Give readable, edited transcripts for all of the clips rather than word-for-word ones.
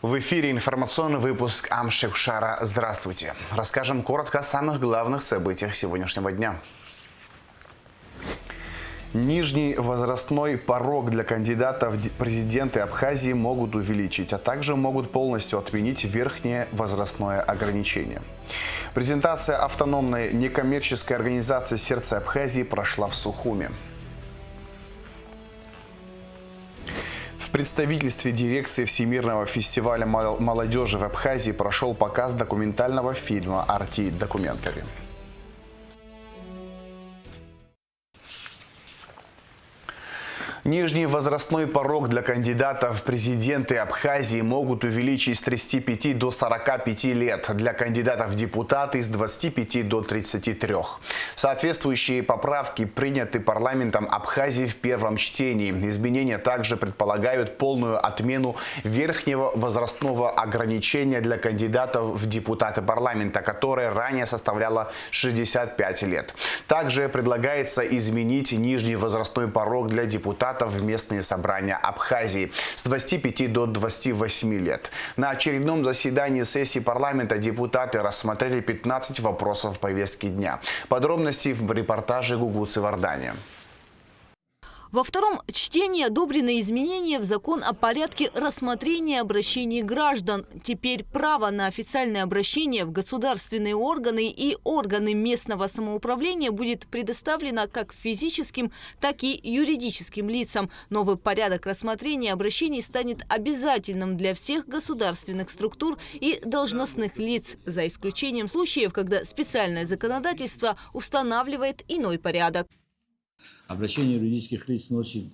В эфире информационный выпуск Амшехшара. Здравствуйте. Расскажем коротко о самых главных событиях сегодняшнего дня. Нижний возрастной порог для кандидатов в президенты Абхазии могут увеличить, а также могут полностью отменить верхнее возрастное ограничение. Презентация автономной некоммерческой организации «Сердце Абхазии» прошла в Сухуми. В представительстве дирекции Всемирного фестиваля молодежи в Абхазии прошел показ документального фильма «RT Documentary». Нижний возрастной порог для кандидатов в президенты Абхазии могут увеличить с 35 до 45 лет, для кандидатов в депутаты с 25 до 33. Соответствующие поправки приняты парламентом Абхазии в первом чтении. Изменения также предполагают полную отмену верхнего возрастного ограничения для кандидатов в депутаты парламента, которое ранее составляло 65 лет. Также предлагается изменить нижний возрастной порог для депутатов в местные собрания Абхазии с 25 до 28 лет. На очередном заседании сессии парламента депутаты рассмотрели 15 вопросов повестки дня. Подробности в репортаже Гугуцы Вардани. Во втором чтении одобрены изменения в закон о порядке рассмотрения обращений граждан. Теперь право на официальное обращение в государственные органы и органы местного самоуправления будет предоставлено как физическим, так и юридическим лицам. Новый порядок рассмотрения обращений станет обязательным для всех государственных структур и должностных лиц, за исключением случаев, когда специальное законодательство устанавливает иной порядок. Обращение юридических лиц носит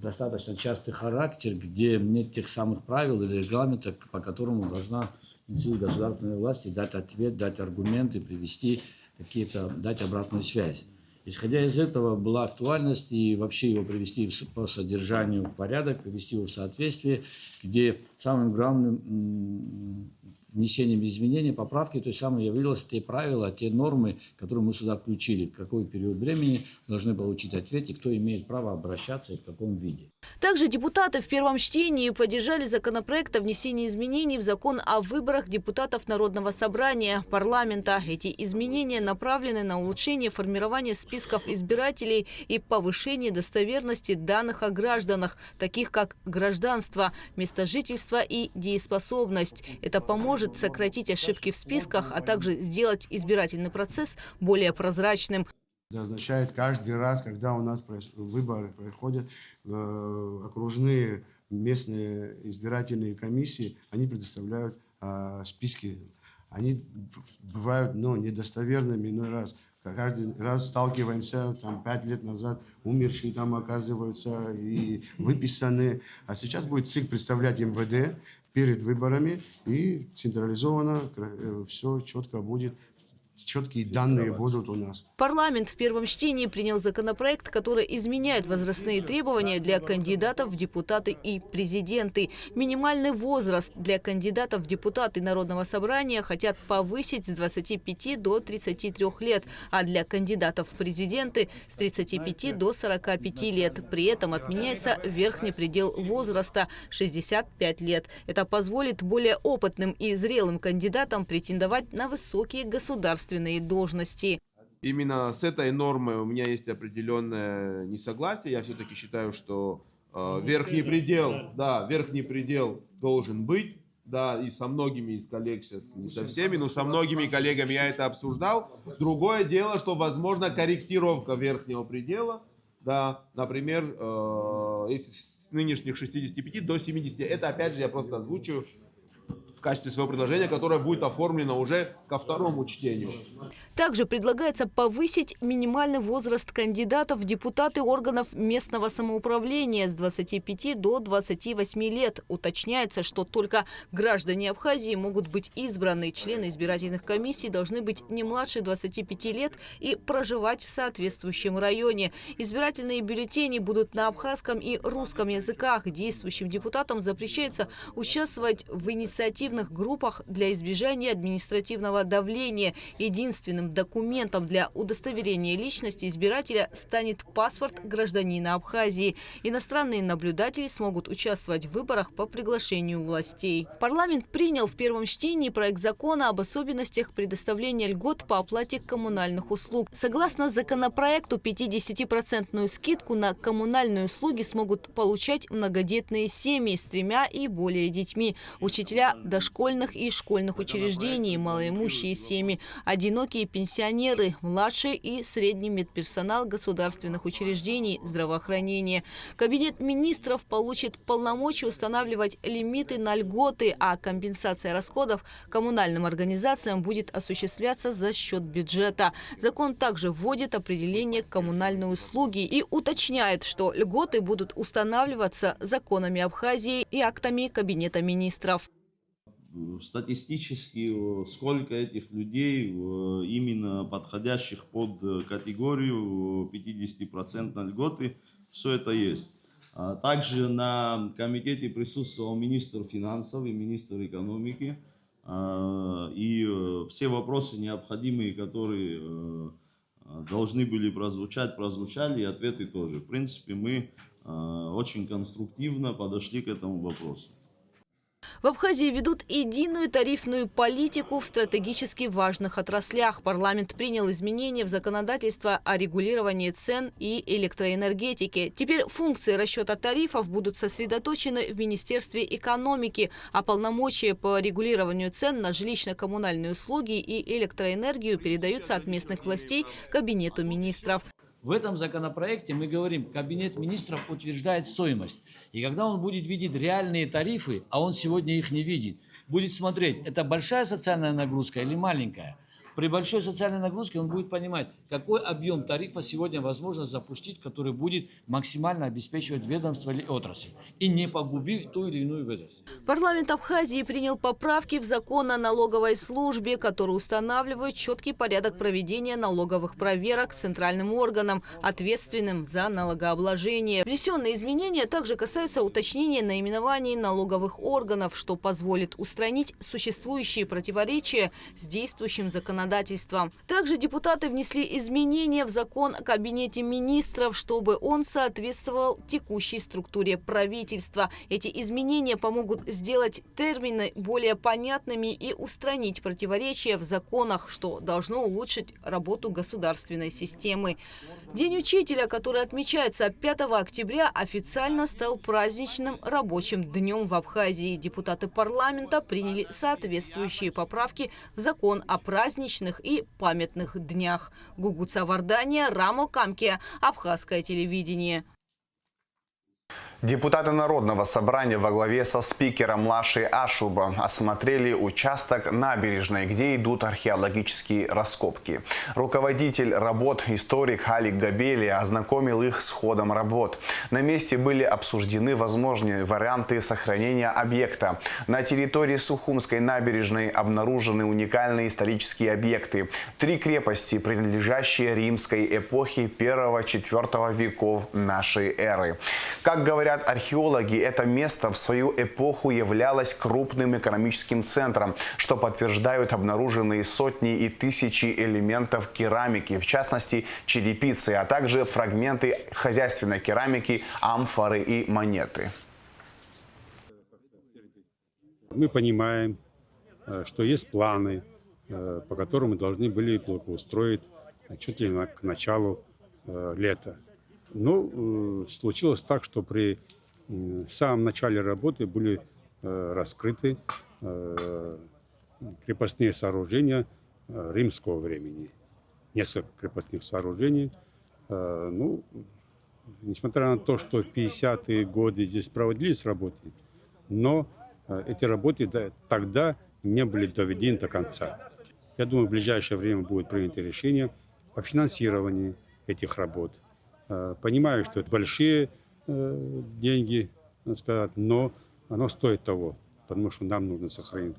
достаточно частый характер, где нет тех самых правил или регламентов, по которому должна институт государственной власти дать ответ, дать аргументы, привести какие-то, дать обратную связь. Исходя из этого была актуальность и вообще его привести по содержанию в порядок, привести его в соответствие, где самым главным внесением изменений, поправки, то есть самое явилось те правила, те нормы, которые мы сюда включили, в какой период времени должны получить ответ и кто имеет право обращаться и в каком виде. Также депутаты в первом чтении поддержали законопроект о внесении изменений в закон о выборах депутатов Народного собрания парламента. Эти изменения направлены на улучшение формирования списков избирателей и повышение достоверности данных о гражданах, таких как гражданство, место жительства и дееспособность. Это поможет сократить ошибки в списках, а также сделать избирательный процесс более прозрачным. Это означает, каждый раз, когда у нас выборы проходят, окружные местные избирательные комиссии, они предоставляют списки. Они бывают недостоверными иной раз. Каждый раз сталкиваемся, 5 лет назад умершие там оказываются и выписаны. А сейчас будет ЦИК представлять МВД перед выборами, и централизованно все четко будет. Четкие данные будут у нас. Парламент в первом чтении принял законопроект, который изменяет возрастные требования для кандидатов в депутаты и президенты. Минимальный возраст для кандидатов в депутаты Народного собрания хотят повысить с 25 до 33 лет, а для кандидатов в президенты с 35 до 45 лет. При этом отменяется верхний предел возраста – 65 лет. Это позволит более опытным и зрелым кандидатам претендовать на высокие государственные должности. Именно с этой нормой у меня есть определенное несогласие. Я все-таки считаю, что верхний предел должен быть. Да, и со многими из коллег сейчас, не со всеми, но со многими коллегами я это обсуждал. Другое дело, что возможно корректировка верхнего предела. Да, например, если с нынешних 65 до 70. Это опять же я просто озвучиваю в качестве своего предложения, которое будет оформлено уже ко второму чтению. Также предлагается повысить минимальный возраст кандидатов в депутаты органов местного самоуправления с 25 до 28 лет. Уточняется, что только граждане Абхазии могут быть избраны. Члены избирательных комиссий должны быть не младше 25 лет и проживать в соответствующем районе. Избирательные бюллетени будут на абхазском и русском языках. Действующим депутатам запрещается участвовать в инициативе инициативных группах для избежания административного давления. Единственным документом для удостоверения личности избирателя станет паспорт гражданина Абхазии. Иностранные наблюдатели смогут участвовать в выборах по приглашению властей. Парламент принял в первом чтении проект закона об особенностях предоставления льгот по оплате коммунальных услуг. Согласно законопроекту, 50% скидку на коммунальные услуги смогут получать многодетные семьи с 3 и более детьми, учителя дошкольных и школьных учреждений, малоимущие семьи, одинокие пенсионеры, младший и средний медперсонал государственных учреждений здравоохранения. Кабинет министров получит полномочия устанавливать лимиты на льготы, а компенсация расходов коммунальным организациям будет осуществляться за счет бюджета. Закон также вводит определение коммунальной услуги и уточняет, что льготы будут устанавливаться законами Абхазии и актами Кабинета министров. Статистически, сколько этих людей, именно подходящих под категорию 50% льготы, все это есть. Также на комитете присутствовал министр финансов и министр экономики. И все вопросы необходимые, которые должны были прозвучать, прозвучали, и ответы тоже. В принципе, мы очень конструктивно подошли к этому вопросу. В Абхазии ведут единую тарифную политику в стратегически важных отраслях. Парламент принял изменения в законодательство о регулировании цен и электроэнергетике. Теперь функции расчета тарифов будут сосредоточены в Министерстве экономики, а полномочия по регулированию цен на жилищно-коммунальные услуги и электроэнергию передаются от местных властей Кабинету министров. В этом законопроекте мы говорим, Кабинет министров утверждает стоимость. И когда он будет видеть реальные тарифы, а он сегодня их не видит, будет смотреть, это большая социальная нагрузка или маленькая. При большой социальной нагрузке он будет понимать, какой объем тарифа сегодня возможно запустить, который будет максимально обеспечивать ведомство или отрасль, и не погубив ту или иную ведомство. Парламент Абхазии принял поправки в закон о налоговой службе, которые устанавливают четкий порядок проведения налоговых проверок центральным органам, ответственным за налогообложение. Внесенные изменения также касаются уточнения наименований налоговых органов, что позволит устранить существующие противоречия с действующим законодательством. Также депутаты внесли изменения в закон о Кабинете министров, чтобы он соответствовал текущей структуре правительства. Эти изменения помогут сделать термины более понятными и устранить противоречия в законах, что должно улучшить работу государственной системы. День учителя, который отмечается 5 октября, официально стал праздничным рабочим днем в Абхазии. Депутаты парламента приняли соответствующие поправки в закон о праздничных и памятных днях. Гугуца Вардания, Рамо Камке, Абхазское телевидение. Депутаты Народного собрания во главе со спикером Лашей Ашуба осмотрели участок набережной, где идут археологические раскопки. Руководитель работ, историк Халик Габели, ознакомил их с ходом работ. На месте были обсуждены возможные варианты сохранения объекта. На территории Сухумской набережной обнаружены уникальные исторические объекты. 3 крепости, принадлежащие римской эпохе 1-4 веков нашей эры. Как говорят археологи, это место в свою эпоху являлось крупным экономическим центром, что подтверждают обнаруженные сотни и тысячи элементов керамики, в частности черепицы, а также фрагменты хозяйственной керамики, амфоры и монеты. Мы понимаем, что есть планы, по которым мы должны были благоустроить чуть ли к началу лета. Но случилось так, что при самом начале работы были раскрыты крепостные сооружения римского времени. Несколько крепостных сооружений. Ну, несмотря на то, что в 50-е годы здесь проводились работы, но эти работы тогда не были доведены до конца. Я думаю, в ближайшее время будет принято решение о финансировании этих работ. Понимаю, что это большие деньги, надо сказать, но оно стоит того, потому что нам нужно сохранить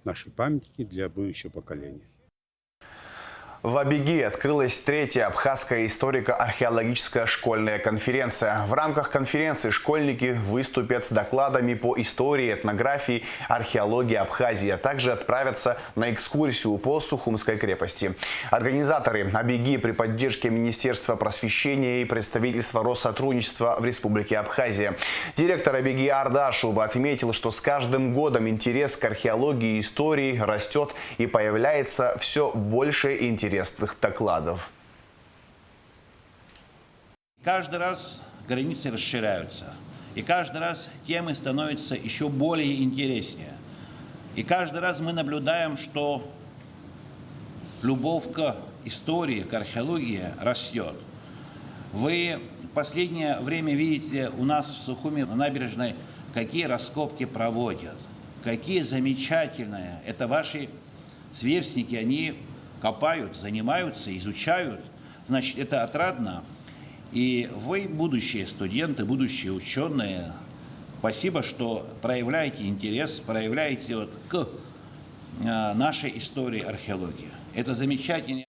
наши памятники для будущего поколения. В Абиги открылась третья абхазская историко-археологическая школьная конференция. В рамках конференции школьники выступят с докладами по истории, этнографии, археологии Абхазии, а также отправятся на экскурсию по Сухумской крепости. Организаторы Абиги при поддержке Министерства просвещения и представительства Россотрудничества в Республике Абхазия. Директор Абиги Ардашуба отметил, что с каждым годом интерес к археологии и истории растет и появляется все больше интересных докладов. Каждый раз границы расширяются, и каждый раз темы становятся еще более интереснее. И каждый раз мы наблюдаем, что любовь к истории, к археологии растет. Вы в последнее время видите у нас в Сухуми на набережной, какие раскопки проводят, какие замечательные. Это ваши сверстники, они копают, занимаются, изучают. Значит, это отрадно. И вы, будущие студенты, будущие ученые, спасибо, что проявляете интерес, проявляете к нашей истории археологии. Это замечательно.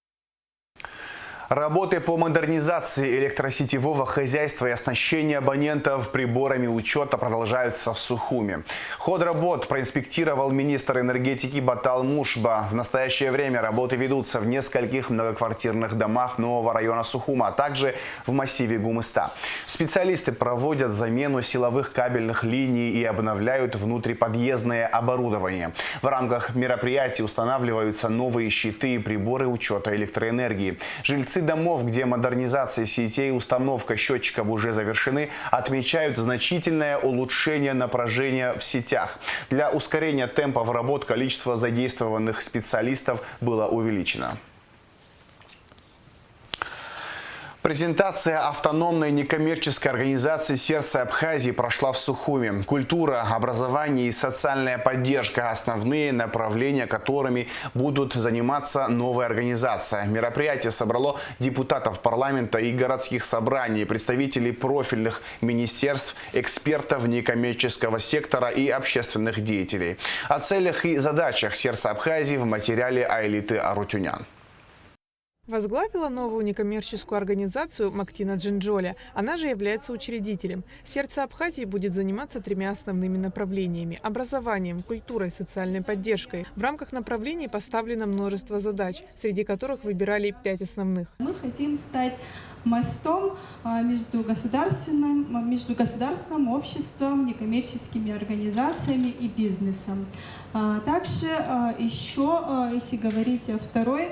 Работы по модернизации электросетевого хозяйства и оснащения абонентов приборами учета продолжаются в Сухуми. Ход работ проинспектировал министр энергетики Батал Мушба. В настоящее время работы ведутся в нескольких многоквартирных домах нового района Сухума, а также в массиве Гумыста. Специалисты проводят замену силовых кабельных линий и обновляют внутриподъездное оборудование. В рамках мероприятий устанавливаются новые щиты и приборы учета электроэнергии. Жильцы домов, где модернизация сетей и установка счетчиков уже завершены, отмечают значительное улучшение напряжения в сетях. Для ускорения темпов работ количество задействованных специалистов было увеличено. Презентация автономной некоммерческой организации «Сердце Абхазии» прошла в Сухуми. Культура, образование и социальная поддержка – основные направления, которыми будут заниматься новая организация. Мероприятие собрало депутатов парламента и городских собраний, представителей профильных министерств, экспертов некоммерческого сектора и общественных деятелей. О целях и задачах «Сердца Абхазии» в материале Айлиты Арутюнян. Возглавила новую некоммерческую организацию Мактина Джинджоля. Она же является учредителем. «Сердце Абхазии» будет заниматься тремя основными направлениями – образованием, культурой, социальной поддержкой. В рамках направлений поставлено множество задач, среди которых выбирали 5 основных. Мы хотим стать мостом между государством, обществом, некоммерческими организациями и бизнесом. Также еще, если говорить о второй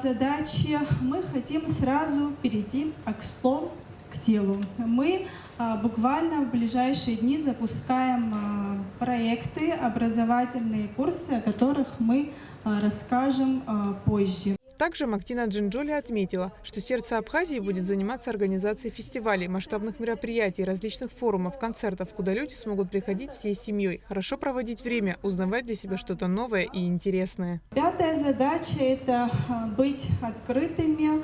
задачи, мы хотим сразу перейти к слову, к делу. Мы буквально в ближайшие дни запускаем проекты, образовательные курсы, о которых мы расскажем позже. Также Мактина Джинджоля отметила, что «Сердце Абхазии» будет заниматься организацией фестивалей, масштабных мероприятий, различных форумов, концертов, куда люди смогут приходить всей семьей, хорошо проводить время, узнавать для себя что-то новое и интересное. Пятая задача – это быть открытыми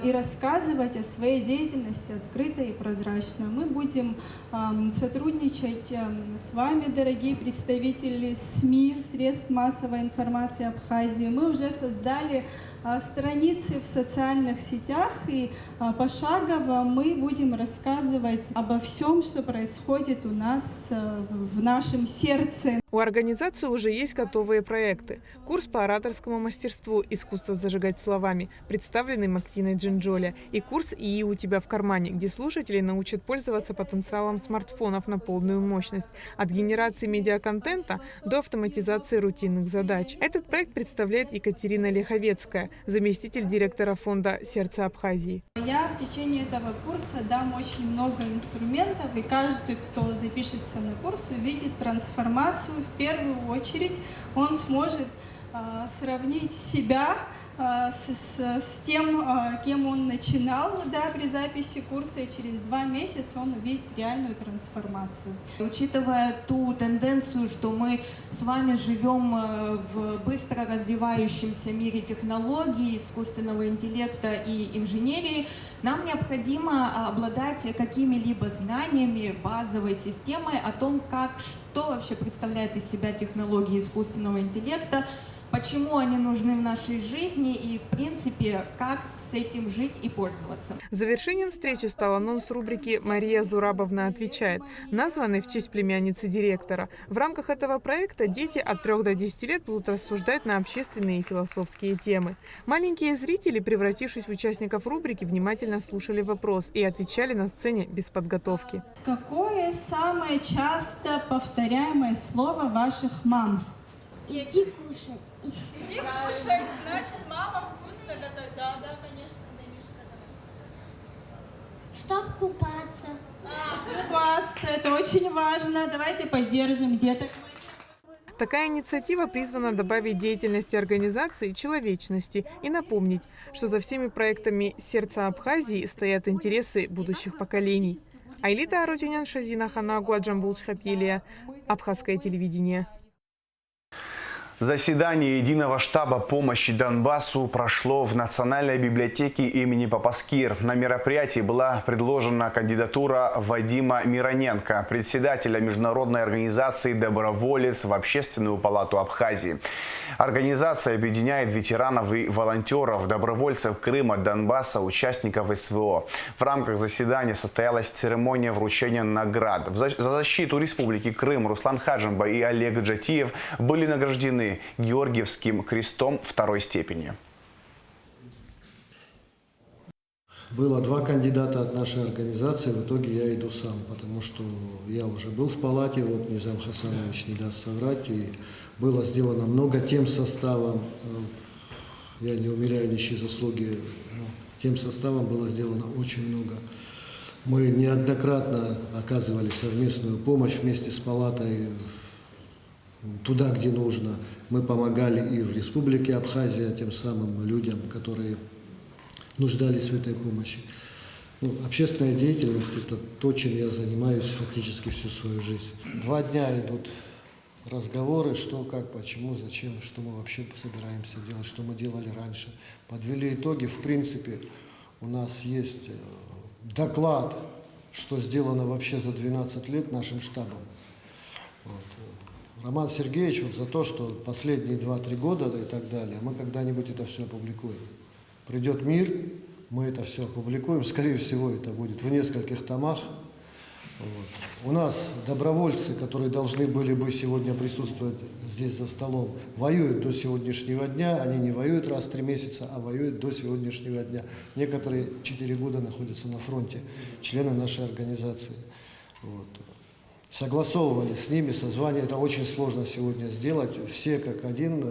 и рассказывать о своей деятельности открыто и прозрачно. Мы будем сотрудничать с вами, дорогие представители СМИ, средств массовой информации Абхазии. Мы уже создали страницы в социальных сетях, и пошагово мы будем рассказывать обо всем, что происходит у нас в нашем сердце. У организации уже есть готовые проекты. Курс по ораторскому мастерству «Искусство зажигать словами», представленный Мактиной Джинджоля, и курс «ИИ у тебя в кармане», где слушатели научат пользоваться потенциалом смартфонов на полную мощность, от генерации медиаконтента до автоматизации рутинных задач. Этот проект представляет Екатерина Лиховецкая, заместитель директора фонда «Сердце Абхазии». Я в течение этого курса дам очень много инструментов, и каждый, кто запишется на курс, увидит трансформацию. В первую очередь он сможет сравнить себя с тем, кем он начинал при записи курса, и через 2 месяца он увидит реальную трансформацию. Учитывая ту тенденцию, что мы с вами живем в быстро развивающемся мире технологий, искусственного интеллекта и инженерии, нам необходимо обладать какими-либо знаниями, базовой системой о том, что вообще представляет из себя технологии искусственного интеллекта, почему они нужны в нашей жизни и, в принципе, как с этим жить и пользоваться. Завершением встречи стал анонс рубрики «Мария Зурабовна отвечает», названной в честь племянницы директора. В рамках этого проекта дети от 3 до 10 лет будут рассуждать на общественные и философские темы. Маленькие зрители, превратившись в участников рубрики, внимательно слушали вопрос и отвечали на сцене без подготовки. Какое самое часто повторяемое слово ваших мам? Иди кушать. Иди кушать, значит, мама вкусно готовит. Да, конечно, Мишка. Чтоб купаться. Купаться, это очень важно. Давайте поддержим деток. Такая инициатива призвана добавить деятельности организации человечности и напомнить, что за всеми проектами «Сердца Абхазии» стоят интересы будущих поколений. Айлита Арутюнян, Шазина Ханагу, Аджамбул Чхапилия, Абхазское телевидение. Заседание Единого штаба помощи Донбассу прошло в Национальной библиотеке имени Папаскир. На мероприятии была предложена кандидатура Вадима Мироненко, председателя международной организации «Доброволец» в Общественную палату Абхазии. Организация объединяет ветеранов и волонтеров, добровольцев Крыма, Донбасса, участников СВО. В рамках заседания состоялась церемония вручения наград. За защиту Республики Крым Руслан Хаджимба и Олег Джатиев были награждены Георгиевским крестом второй степени. Было 2 кандидата от нашей организации, в итоге я иду сам, потому что я уже был в палате, вот Низам Хасанович не даст соврать, и было сделано много тем составом, я не умеряю ничьи заслуги, но тем составом было сделано очень много. Мы неоднократно оказывали совместную помощь вместе с палатой туда, где нужно. Мы помогали и в Республике Абхазия тем самым людям, которые нуждались в этой помощи. Общественная деятельность – это то, чем я занимаюсь фактически всю свою жизнь. 2 дня идут разговоры, что, как, почему, зачем, что мы вообще собираемся делать, что мы делали раньше. Подвели итоги. В принципе, у нас есть доклад, что сделано вообще за 12 лет нашим штабом. Роман Сергеевич за то, что последние 2-3 года и так далее, мы когда-нибудь это все опубликуем. Придет мир, мы это все опубликуем. Скорее всего, это будет в нескольких томах. У нас добровольцы, которые должны были бы сегодня присутствовать здесь за столом, воюют до сегодняшнего дня. Они не воюют раз в 3 месяца, а воюют до сегодняшнего дня. Некоторые 4 года находятся на фронте, члены нашей организации. Согласовывали с ними созвание. Это очень сложно сегодня сделать. Все как один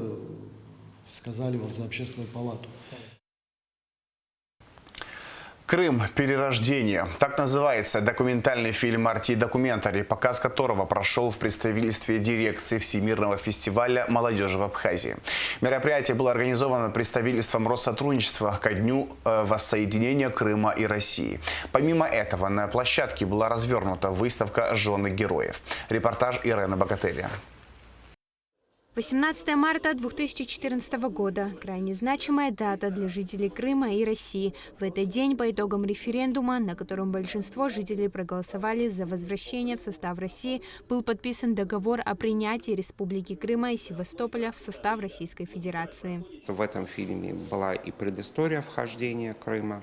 сказали за общественную палату. «Крым. Перерождение». Так называется документальный фильм «Арти-документари», показ которого прошел в представительстве дирекции Всемирного фестиваля молодежи в Абхазии. Мероприятие было организовано представительством Россотрудничества ко дню воссоединения Крыма и России. Помимо этого, на площадке была развернута выставка «Жены героев». Репортаж Ирена Богатыря. 18 марта 2014 года – крайне значимая дата для жителей Крыма и России. В этот день по итогам референдума, на котором большинство жителей проголосовали за возвращение в состав России, был подписан договор о принятии Республики Крыма и Севастополя в состав Российской Федерации. В этом фильме была и предыстория вхождения Крыма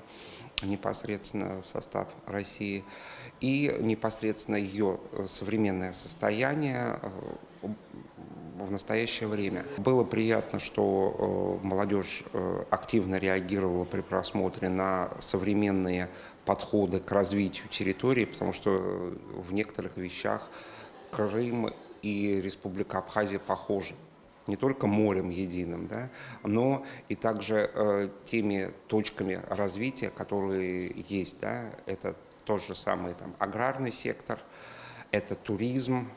непосредственно в состав России, и непосредственно ее современное состояние в настоящее время. Было приятно, что молодежь активно реагировала при просмотре на современные подходы к развитию территории, потому что в некоторых вещах Крым и Республика Абхазия похожи. Не только морем единым, да, но и также теми точками развития, которые есть. Да, это тот же самый аграрный сектор, это туризм.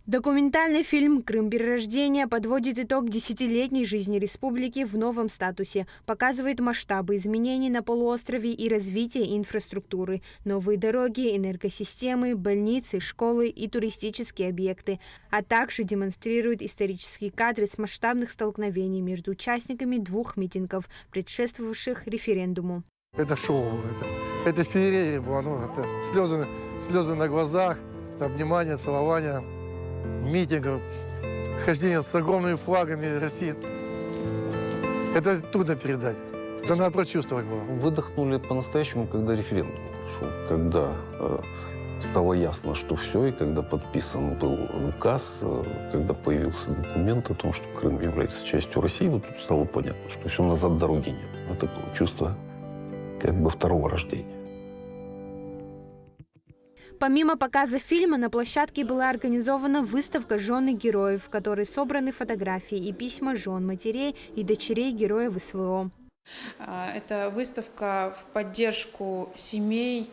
Документальный фильм «Крым. Перерождение» подводит итог 10-летней жизни республики в новом статусе, показывает масштабы изменений на полуострове и развитие инфраструктуры, новые дороги, энергосистемы, больницы, школы и туристические объекты, а также демонстрирует исторические кадры с масштабных столкновений между участниками 2 митингов, предшествовавших референдуму. Это шоу, это феерия было, это слезы на глазах, обнимания, целования. Митингов, хождение с огромными флагами России. Это трудно передать. Да надо прочувствовать было. Выдохнули по-настоящему, когда референдум прошел, когда стало ясно, что все, и когда подписан был указ, когда появился документ о том, что Крым является частью России, вот тут стало понятно, что все, назад дороги нет. Это было чувство как бы второго рождения. Помимо показа фильма, на площадке была организована выставка «Жены героев», в которой собраны фотографии и письма жен, матерей и дочерей героев СВО. Это выставка в поддержку семей,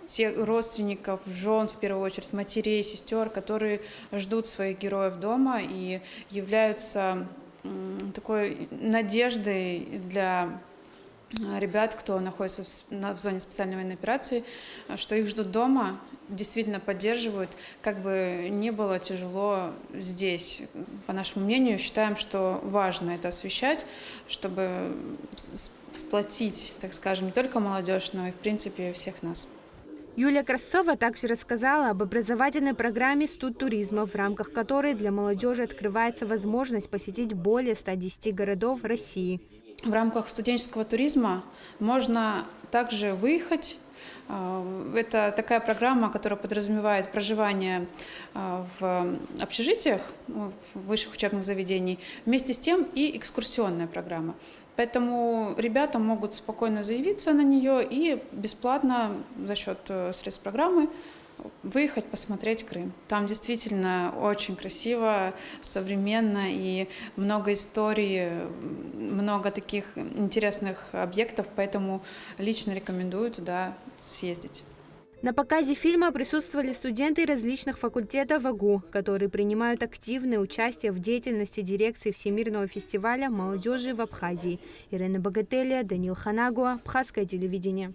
тех родственников, жен, в первую очередь матерей, сестер, которые ждут своих героев дома и являются такой надеждой для ребят, кто находится в зоне специальной военной операции, что их ждут дома, действительно поддерживают, как бы не было тяжело здесь. По нашему мнению, считаем, что важно это освещать, чтобы сплотить, так скажем, не только молодежь, но и, в принципе, всех нас. Юлия Красцова также рассказала об образовательной программе «Студтуризма», в рамках которой для молодежи открывается возможность посетить более 110 городов России. В рамках студенческого туризма можно также выехать. Это такая программа, которая подразумевает проживание в общежитиях высших учебных заведений, вместе с тем и экскурсионная программа. Поэтому ребята могут спокойно заявиться на нее и бесплатно за счет средств программы выехать, посмотреть Крым. Там действительно очень красиво, современно и много историй, много таких интересных объектов, поэтому лично рекомендую туда съездить. На показе фильма присутствовали студенты различных факультетов ВГУ, которые принимают активное участие в деятельности дирекции Всемирного фестиваля молодежи в Абхазии. Ирина Богателия, Данил Ханагуа, Абхазское телевидение.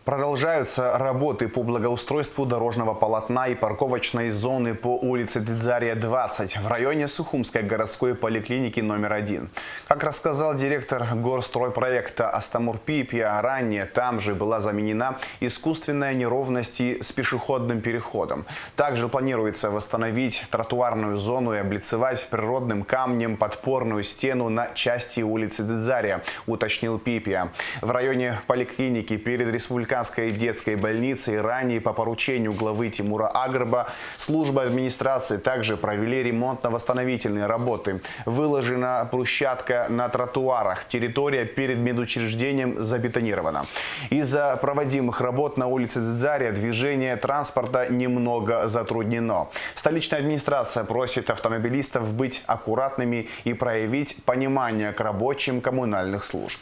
Продолжаются работы по благоустройству дорожного полотна и парковочной зоны по улице Дедзария, 20 в районе Сухумской городской поликлиники номер 1. Как рассказал директор горстройпроекта Астамур Пипья, ранее там же была заменена искусственная неровность с пешеходным переходом. Также планируется восстановить тротуарную зону и облицевать природным камнем подпорную стену на части улицы Дедзария, уточнил Пипья. В районе поликлиники перед республиканской детской больницей ранее по поручению главы Тимура Агрба служба администрации также провели ремонтно-восстановительные работы. Выложена брусчатка на тротуарах. Территория перед медучреждением забетонирована. Из-за проводимых работ на улице Дедзария движение транспорта немного затруднено. Столичная администрация просит автомобилистов быть аккуратными и проявить понимание к рабочим коммунальных служб.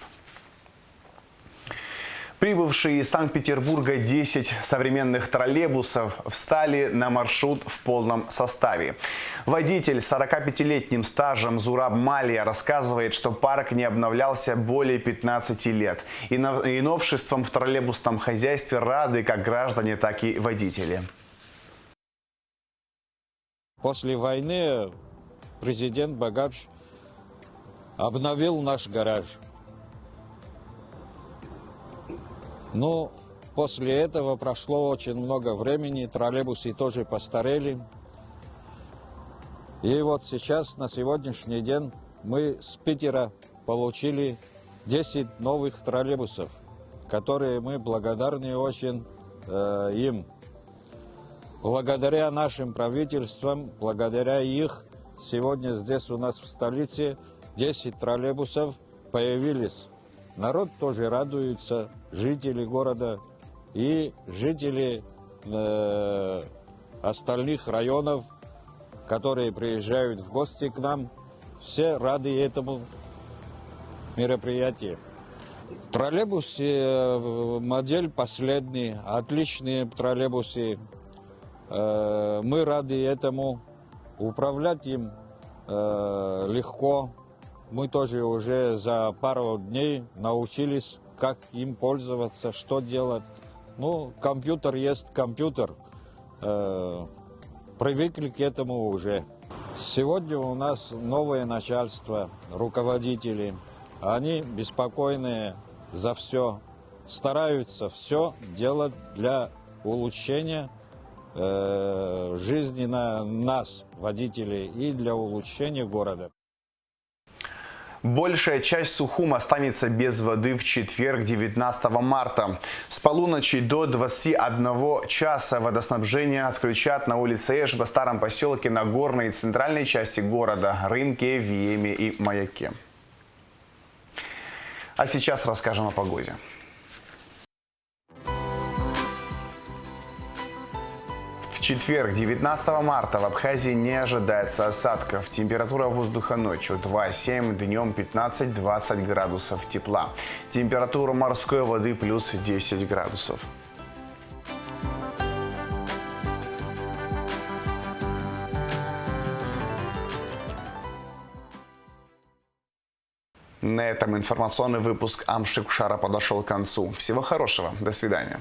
Прибывшие из Санкт-Петербурга 10 современных троллейбусов встали на маршрут в полном составе. Водитель с 45-летним стажем Зураб Малия рассказывает, что парк не обновлялся более 15 лет. И новшеством в троллейбусном хозяйстве рады как граждане, так и водители. После войны президент Багапш обновил наш гараж. Но после этого прошло очень много времени, троллейбусы тоже постарели. И вот сейчас, на сегодняшний день, мы с Питера получили 10 новых троллейбусов, которые мы благодарны очень им. Благодаря нашим правительствам, благодаря их, сегодня здесь у нас в столице 10 троллейбусов появились. Народ тоже радуется, жители города и жители остальных районов, которые приезжают в гости к нам, все рады этому мероприятию. Троллейбусы, модель последний, отличные троллейбусы. Мы рады этому, управлять им легко. Мы тоже уже за пару дней научились, как им пользоваться, что делать. Ну, компьютер есть компьютер. Привыкли к этому уже. Сегодня у нас новое начальство, руководители. Они беспокойные за все, стараются все делать для улучшения жизни нас, водителей, и для улучшения города. Большая часть Сухума останется без воды в четверг, 19 марта. С полуночи до 21 часа водоснабжение отключат на улице Эшба, Старом поселке, Нагорной и центральной части города, Рынке, Виеме и Маяке. А сейчас расскажем о погоде. В четверг, 19 марта, в Абхазии не ожидается осадков. Температура воздуха ночью 2,7, днем 15-20 градусов тепла. Температура морской воды плюс 10 градусов. На этом информационный выпуск Амшикушара подошел к концу. Всего хорошего. До свидания.